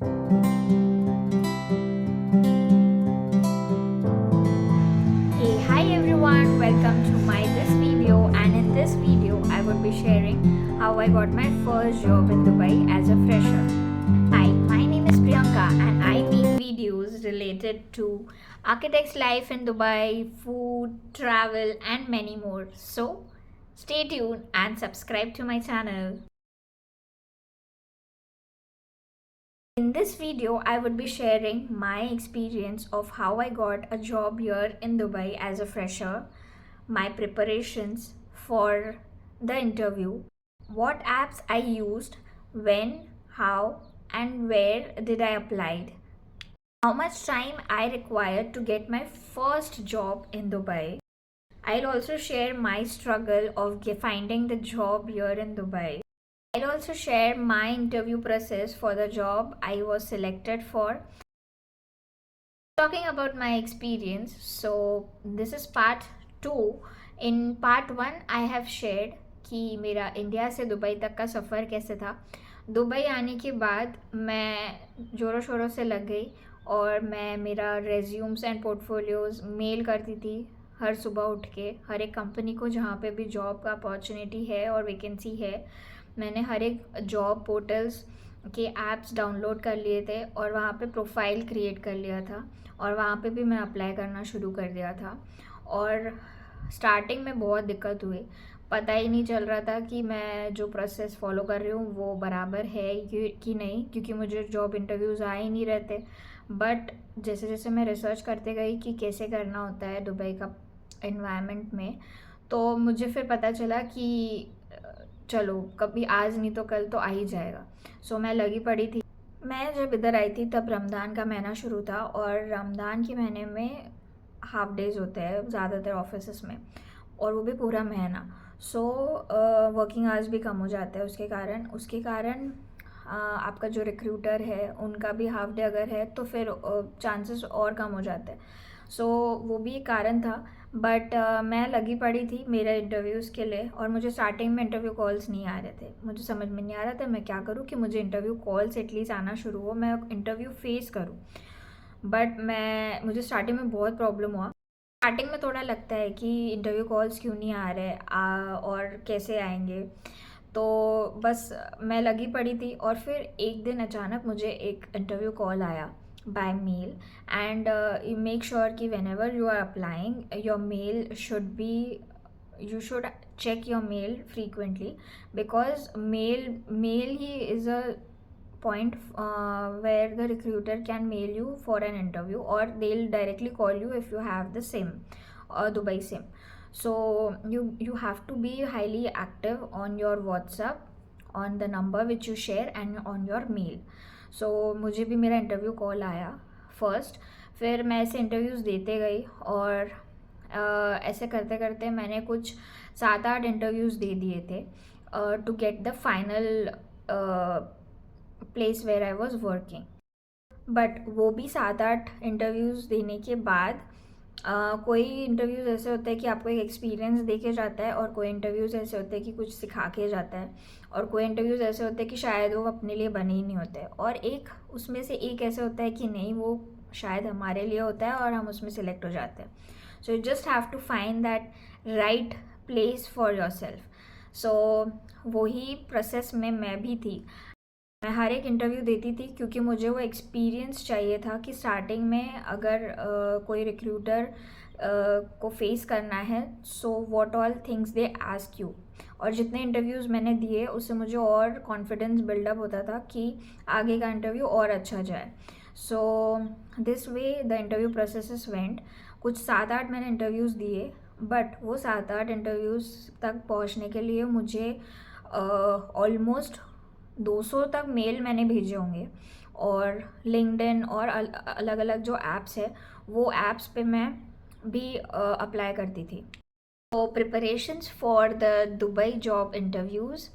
Hey, hi everyone, welcome to my this video, and in this video I would be sharing how I got my first job in Dubai as a fresher. Hi, my name is Priyanka and I make videos related to architects life in Dubai, food, travel and many more. So stay tuned and subscribe to my channel. In this video, I would be sharing my experience of how I got a job here in Dubai as a fresher, my preparations for the interview, what apps I used, when, how, and where did I apply, how much time I required to get my first job in Dubai. I'll also share my struggle of finding the job here in Dubai. I'll also share my interview process for the job I was selected for. Talking about my experience, so this is part 2. In part 1 I have shared कि मेरा India से Dubai तक का सफ़र कैसे था. Dubai आने के बाद मैं ज़ोरों शोरों से लग गई और मैं मेरा रेज्यूम्स एंड पोर्टफोलियोज़ मेल करती थी हर सुबह उठ के हर एक कंपनी को जहाँ पे भी जॉब का अपॉर्चुनिटी है और वैकेंसी है. मैंने हर एक जॉब पोर्टल्स के ऐप्स डाउनलोड कर लिए थे और वहाँ पे प्रोफाइल क्रिएट कर लिया था और वहाँ पे भी मैं अप्लाई करना शुरू कर दिया था. और स्टार्टिंग में बहुत दिक्कत हुई, पता ही नहीं चल रहा था कि मैं जो प्रोसेस फॉलो कर रही हूँ वो बराबर है कि नहीं, क्योंकि मुझे जॉब इंटरव्यूज़ आ ही नहीं रहते. बट जैसे जैसे मैं रिसर्च करते गई कि कैसे करना होता है दुबई का एनवायरनमेंट में, तो मुझे फिर पता चला कि चलो कभी आज नहीं तो कल तो आ ही जाएगा. सो मैं लगी पड़ी थी. मैं जब इधर आई थी तब रमज़ान का महीना शुरू था और रमज़ान के महीने में हाफ डेज़ होते हैं ज़्यादातर ऑफिस में, और वो भी पूरा महीना. सो वर्किंग आवर्स भी कम हो जाते हैं उसके कारण आपका जो रिक्रूटर है उनका भी हाफ डे अगर है तो फिर चांसेस और कम हो जाते हैं. सो वो भी एक कारण था. बट मैं लगी पड़ी थी मेरे इंटरव्यूज़ के लिए और मुझे स्टार्टिंग में इंटरव्यू कॉल्स नहीं आ रहे थे. मुझे समझ में नहीं आ रहा था मैं क्या करूँ कि मुझे इंटरव्यू कॉल्स एटलीस्ट आना शुरू हो, मैं इंटरव्यू फेस करूँ. बट मुझे स्टार्टिंग में बहुत प्रॉब्लम हुआ. स्टार्टिंग में थोड़ा लगता है कि इंटरव्यू कॉल्स क्यों नहीं आ रहे और कैसे आएंगे. तो बस मैं लगी पड़ी थी और फिर एक दिन अचानक मुझे एक इंटरव्यू कॉल आया by mail. And you make sure कि whenever you are applying your mail should be, you should check your mail frequently, because mail he is a point where the recruiter can mail you for an interview, or they'll directly call you if you have the sim or Dubai sim. So you have to be highly active on your WhatsApp, on the number which you share and on your mail. So मुझे भी मेरा interview call आया first. फिर मैं ऐसे interviews देते गई और ऐसे करते करते मैंने कुछ 7-8 इंटरव्यूज़ दे दिए थे to get the final place where I was working. But वो भी 7-8 इंटरव्यूज़ देने के बाद कोई इंटरव्यूज़ ऐसे होते हैं कि आपको एक एक्सपीरियंस दे के जाता है, और कोई इंटरव्यूज़ ऐसे होते हैं कि कुछ सिखा के जाता है, और कोई इंटरव्यूज़ ऐसे होते हैं कि शायद वो अपने लिए बने ही नहीं होते, और एक उसमें से एक ऐसे होता है कि नहीं वो शायद हमारे लिए होता है और हम उसमें सिलेक्ट हो जाते हैं. So you just have to find that right place for your self. सो वही प्रोसेस में मैं भी थी. मैं हर एक इंटरव्यू देती थी क्योंकि मुझे वो एक्सपीरियंस चाहिए था कि स्टार्टिंग में अगर कोई रिक्रूटर को फेस करना है, so what all things they ask you. और जितने इंटरव्यूज़ मैंने दिए उससे मुझे और कॉन्फिडेंस बिल्डअप होता था कि आगे का इंटरव्यू और अच्छा जाए. So this way the interview processes went. कुछ 7-8 मैंने इंटरव्यूज़ दिए, बट वो 7-8 इंटरव्यूज़ तक पहुंचने के लिए मुझे ऑलमोस्ट 200 तक मेल मैंने भेजे होंगे. और लिंक्डइन और अलग अलग जो ऐप्स है वो ऐप्स पे मैं भी अप्लाई करती थी. तो preparations for the Dubai job interviews.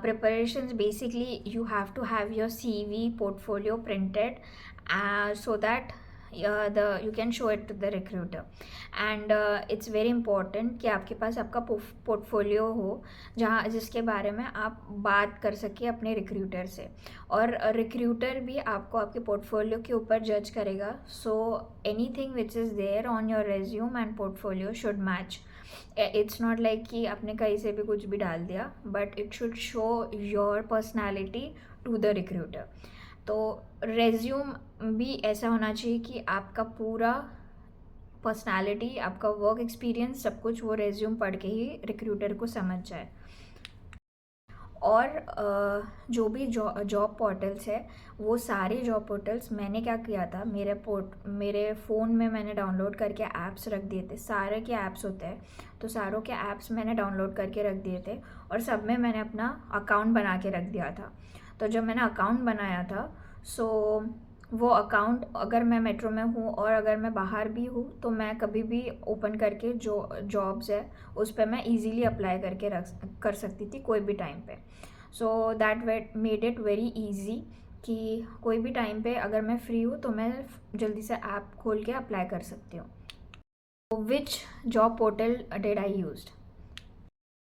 Preparations, basically you have to have your CV portfolio printed so that you can show it to the recruiter. And it's very important कि आपके पास आपका portfolio हो जहाँ जिसके बारे में आप बात कर सके अपने रिक्रूटर से, और रिक्रूटर भी आपको आपके पोर्टफोलियो के ऊपर जज करेगा. So anything which is there on your resume and portfolio should match. It's not like कि आपने कहीं से भी कुछ भी डाल दिया, but it should show your personality to the recruiter. तो रेज्यूम भी ऐसा होना चाहिए कि आपका पूरा पर्सनालिटी, आपका वर्क एक्सपीरियंस, सब कुछ वो रेज्यूम पढ़ के ही रिक्रूटर को समझ जाए. और जो भी जॉब पोर्टल्स है, वो सारे जॉब पोर्टल्स मैंने क्या किया था, मेरे फ़ोन में मैंने डाउनलोड करके ऐप्स रख दिए थे. सारे के ऐप्स होते हैं, तो सारों के ऐप्स मैंने डाउनलोड करके रख दिए थे, और सब में मैंने अपना अकाउंट बना के रख दिया था. तो जब मैंने अकाउंट बनाया था, सो वो अकाउंट अगर मैं मेट्रो में हूँ और अगर मैं बाहर भी हूँ, तो मैं कभी भी ओपन करके जो जॉब्स है उस पर मैं इजीली अप्लाई करके कर सकती थी कोई भी टाइम पे. So that made it very easy कि कोई भी टाइम पे अगर मैं फ्री हूँ तो मैं जल्दी से ऐप खोल के अप्लाई कर सकती हूँ. Which job portal did I used?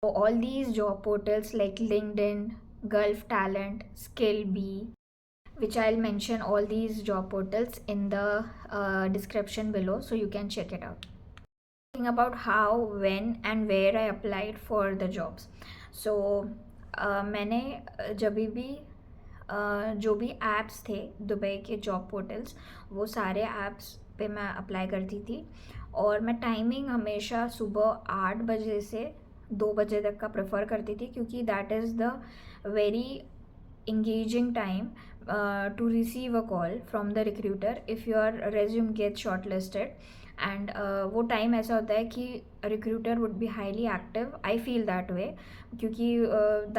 All these job portals like LinkedIn, Gulf Talent, skill B, which I'll mention all these job portals in the description below, so you can check it out. Talking about how, when and where I applied for the jobs. So मैंने जब भी जो भी apps थे Dubai के job portals, वो सारे apps पे मैं अप्लाई करती थी. और मैं टाइमिंग हमेशा सुबह 8 बजे से 2 बजे तक का प्रेफर करती थी, क्योंकि that is the very engaging time to receive a call from the recruiter if your resume gets shortlisted. And वो टाइम ऐसा होता है कि recruiter would be highly active. I feel that way, क्योंकि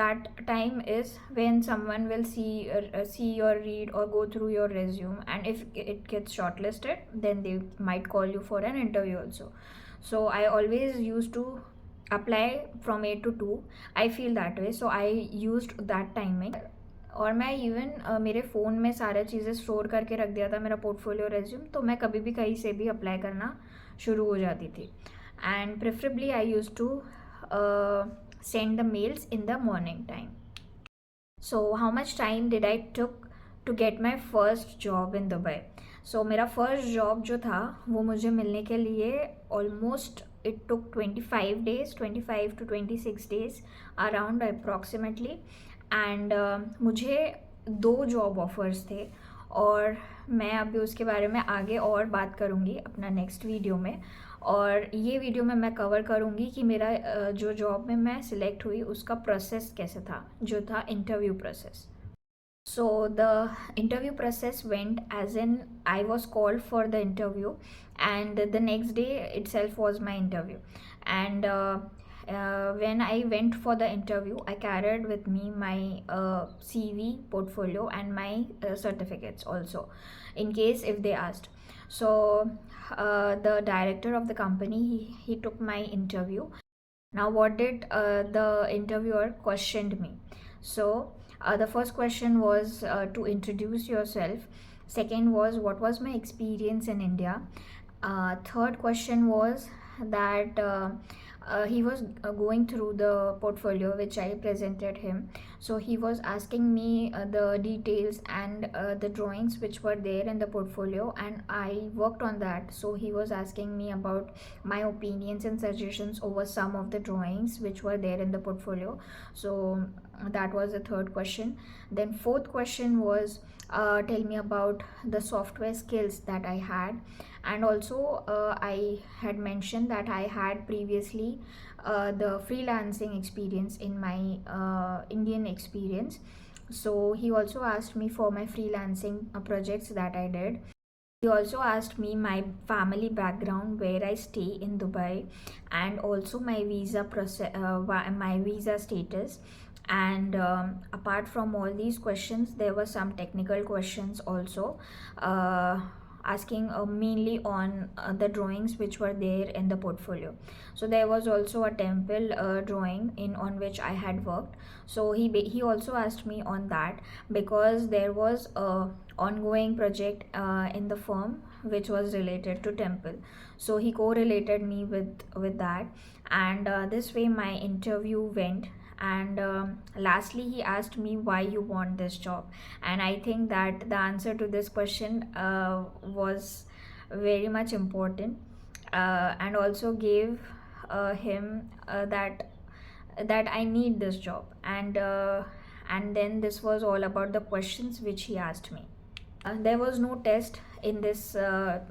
that time is when someone will see your read or go through your resume, and if it gets shortlisted, then they might call you for an interview also. So I always used to apply from 8 to 2. I feel that way, so I used that timing. और मैं even मेरे phone में सारी चीज़ें store करके रख दिया था, मेरा पोर्टफोलियो रेज्यूम, तो मैं कभी भी कहीं से भी अप्लाई करना शुरू हो जाती थी. And preferably I use to send the mails in the morning time. So how much time did I took to get my first job in Dubai? सो मेरा फर्स्ट जॉब जो था वो मुझे मिलने के लिए almost it took 25 days, 25 to 26 days around approximately. And मुझे 2 जॉब ऑफ़र्स थे, और मैं अभी उसके बारे में आगे और बात करूँगी अपना नेक्स्ट वीडियो में. और ये वीडियो में मैं कवर करूँगी कि मेरा जो जॉब में मैं सिलेक्ट हुई उसका प्रोसेस कैसे था, जो था interview process. So the interview process went as in I was called for the interview, and the next day itself was my interview. And when I went for the interview, I carried with me my CV, portfolio, and my certificates also, in case if they asked. So the director of the company, he took my interview. Now what did the interviewer questioned me? So the first question was to introduce yourself. Second was what was my experience in India. Third question was that he was going through the portfolio which I presented him. So he was asking me the details and the drawings which were there in the portfolio, and I worked on that. So he was asking me about my opinions and suggestions over some of the drawings which were there in the portfolio. So that was the third question. Then fourth question was tell me about the software skills that I had. And also I had mentioned that I had previously the freelancing experience in my Indian experience. So he also asked me for my freelancing projects that I did. He also asked me my family background, where I stay in Dubai, and also my visa process, my visa status. And apart from all these questions, there were some technical questions also. asking mainly on the drawings which were there in the portfolio. So there was also a temple drawing in on which I had worked. So he also asked me on that, because there was a ongoing project in the firm which was related to temple. So he correlated me with that, and this way my interview went. And lastly he asked me why you want this job, and I think that the answer to this question was very much important, and also gave him that I need this job. And then this was all about the questions which he asked me. There was no test in this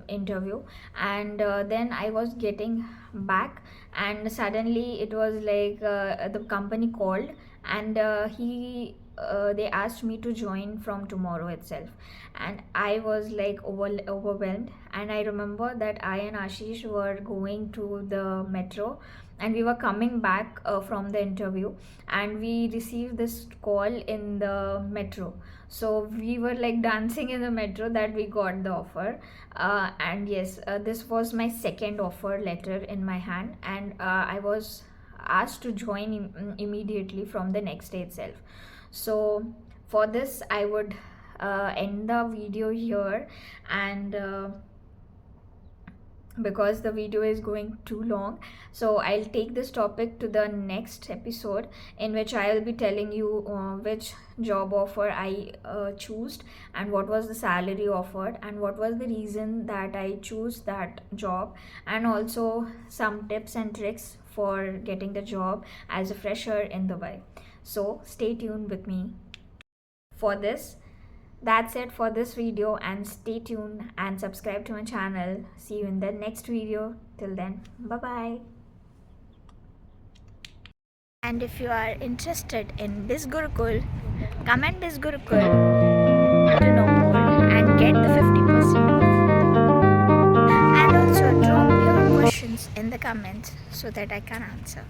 interview, and then I was getting back, and suddenly it was like the company called, and they asked me to join from tomorrow itself. And I was like overwhelmed, and I remember that I and Ashish were going to the metro, and we were coming back from the interview, and we received this call in the metro. So we were like dancing in the metro that we got the offer. And yes, this was my second offer letter in my hand, and I was asked to join immediately from the next day itself. So for this I would end the video here, and because the video is going too long, so I'll take this topic to the next episode, in which I will be telling you which job offer I chose, and what was the salary offered, and what was the reason that I chose that job, and also some tips and tricks for getting the job as a fresher in Dubai. So stay tuned with me for this. That's it for this video, and stay tuned and subscribe to my channel. See you in the next video. Till then, bye bye. And if you are interested in BizGurukul, comment BizGurukul to know more and get the 50% off. And also drop your questions in the comments so that I can answer.